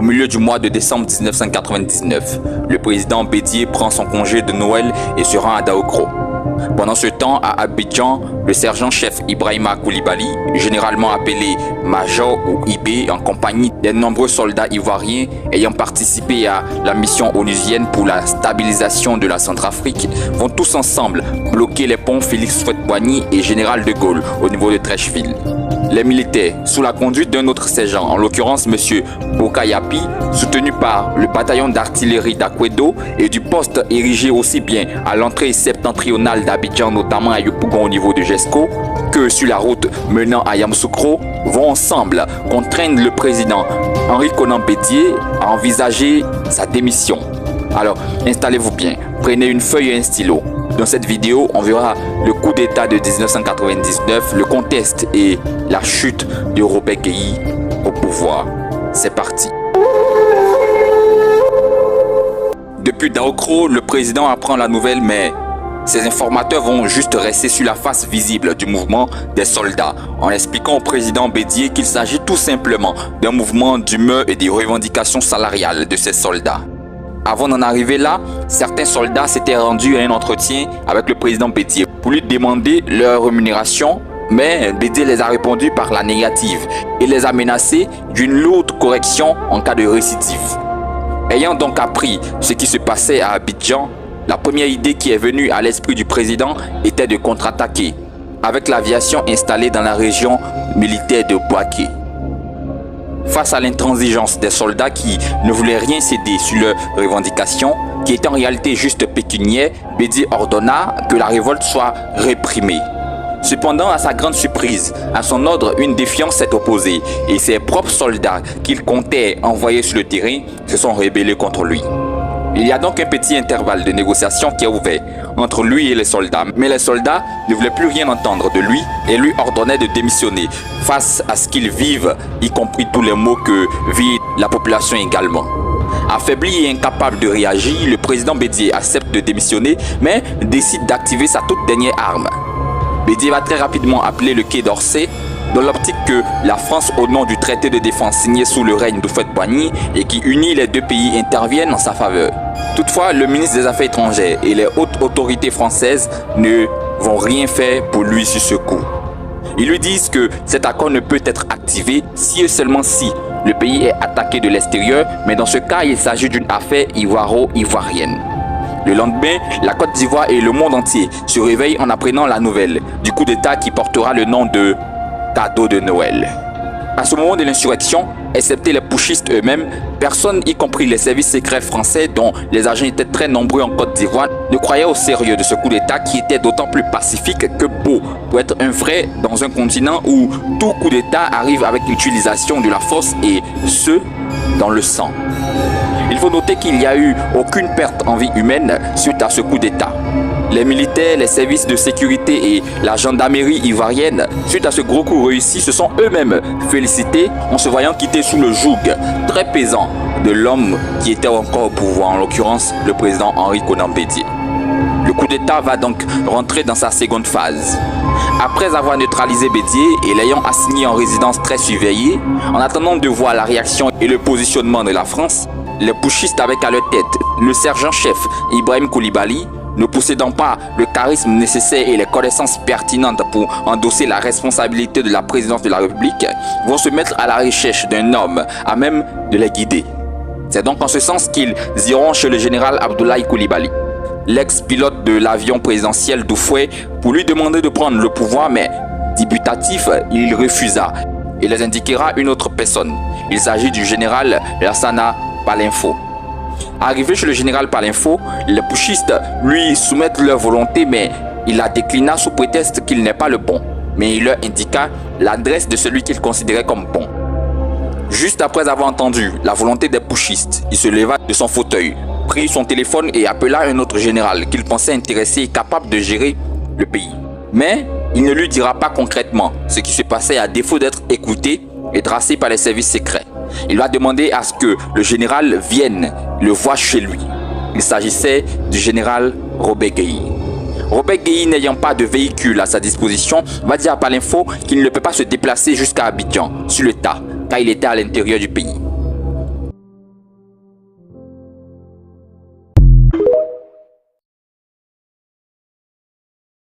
Au milieu du mois de décembre 1999, le président Bédié prend son congé de Noël et se rend à Daokro. Pendant ce temps, à Abidjan, le sergent-chef Ibrahima Koulibaly, généralement appelé Major ou IB, en compagnie des nombreux soldats ivoiriens ayant participé à la mission onusienne pour la stabilisation de la Centrafrique, vont tous ensemble bloquer les ponts Félix Houphouët-Boigny et Général de Gaulle au niveau de Treichville. Les militaires, sous la conduite d'un autre sergent, en l'occurrence M. Bokayapi, soutenu par le bataillon d'artillerie d'Akwedo et du poste érigé aussi bien à l'entrée septentrionale d'Abidjan, notamment à Yopougon au niveau de Jesco, que sur la route menant à Yamoussoukro, vont ensemble contraindre le président Henri Konan Bédié à envisager sa démission. Alors, installez-vous bien, prenez une feuille et un stylo. Dans cette vidéo, on verra le coup d'état de 1999, le contexte et la chute de Robert Guéhi au pouvoir. C'est parti. Depuis Daokro, le président apprend la nouvelle, mais ces informateurs vont juste rester sur la face visible du mouvement des soldats, en expliquant au président Bédié qu'il s'agit tout simplement d'un mouvement d'humeur et des revendications salariales de ces soldats. Avant d'en arriver là, certains soldats s'étaient rendus à un entretien avec le président Bédié pour lui demander leur rémunération, mais Bédié les a répondu par la négative et les a menacés d'une lourde correction en cas de récidive. Ayant donc appris ce qui se passait à Abidjan, la première idée qui est venue à l'esprit du président était de contre-attaquer avec l'aviation installée dans la région militaire de Bouaké. Face à l'intransigeance des soldats qui ne voulaient rien céder sur leurs revendications, qui étaient en réalité juste pécuniaires, Bédié ordonna que la révolte soit réprimée. Cependant, à sa grande surprise, à son ordre, une défiance s'est opposée et ses propres soldats qu'il comptait envoyer sur le terrain se sont rebellés contre lui. Il y a donc un petit intervalle de négociation qui est ouvert entre lui et les soldats. Mais les soldats ne voulaient plus rien entendre de lui et lui ordonnaient de démissionner face à ce qu'ils vivent, y compris tous les maux que vit la population également. Affaibli et incapable de réagir, le président Bédié accepte de démissionner mais décide d'activer sa toute dernière arme. Bédié va très rapidement appeler le Quai d'Orsay dans l'optique que la France, au nom du traité de défense signé sous le règne d'Houphouët-Boigny et qui unit les deux pays, interviennent en sa faveur. Toutefois, le ministre des Affaires étrangères et les hautes autorités françaises ne vont rien faire pour lui sur ce coup. Ils lui disent que cet accord ne peut être activé si et seulement si le pays est attaqué de l'extérieur, mais dans ce cas, il s'agit d'une affaire ivoiro-ivoirienne. Le lendemain, la Côte d'Ivoire et le monde entier se réveillent en apprenant la nouvelle du coup d'État qui portera le nom de cadeau de Noël. À ce moment de l'insurrection, excepté les putschistes eux-mêmes, personne, y compris les services secrets français dont les agents étaient très nombreux en Côte d'Ivoire, ne croyait au sérieux de ce coup d'État qui était d'autant plus pacifique que beau pour être un vrai dans un continent où tout coup d'État arrive avec l'utilisation de la force et ce, dans le sang. Il faut noter qu'il n'y a eu aucune perte en vie humaine suite à ce coup d'État. Les militaires, les services de sécurité et la gendarmerie ivoirienne, suite à ce gros coup réussi, se sont eux-mêmes félicités en se voyant quitter sous le joug très pesant de l'homme qui était encore au pouvoir, en l'occurrence le président Henri Konan Bédié. Le coup d'État va donc rentrer dans sa seconde phase. Après avoir neutralisé Bédié et l'ayant assigné en résidence très surveillée, en attendant de voir la réaction et le positionnement de la France, les putschistes avec à leur tête le sergent-chef Ibrahima Koulibaly, ne possédant pas le charisme nécessaire et les connaissances pertinentes pour endosser la responsabilité de la présidence de la République, vont se mettre à la recherche d'un homme à même de les guider. C'est donc en ce sens qu'ils iront chez le général Abdoulaye Koulibaly, l'ex-pilote de l'avion présidentiel d'Houphouët, pour lui demander de prendre le pouvoir, mais dubitatif, il refusa et les indiquera une autre personne. Il s'agit du général Lassana Palinfo. Arrivé chez le général Palinfo, les putschistes lui soumettent leur volonté, mais il la déclina sous prétexte qu'il n'est pas le bon. Mais il leur indiqua l'adresse de celui qu'il considérait comme bon. Juste après avoir entendu la volonté des putschistes, il se leva de son fauteuil, prit son téléphone et appela un autre général qu'il pensait intéressé et capable de gérer le pays. Mais il ne lui dira pas concrètement ce qui se passait à défaut d'être écouté et tracé par les services secrets. Il va demander à ce que le général vienne le voir chez lui. Il s'agissait du général Robert Guéhi. Robert Guéhi, n'ayant pas de véhicule à sa disposition, va dire à Palinfo qu'il ne peut pas se déplacer jusqu'à Abidjan sur le tas, car il était à l'intérieur du pays.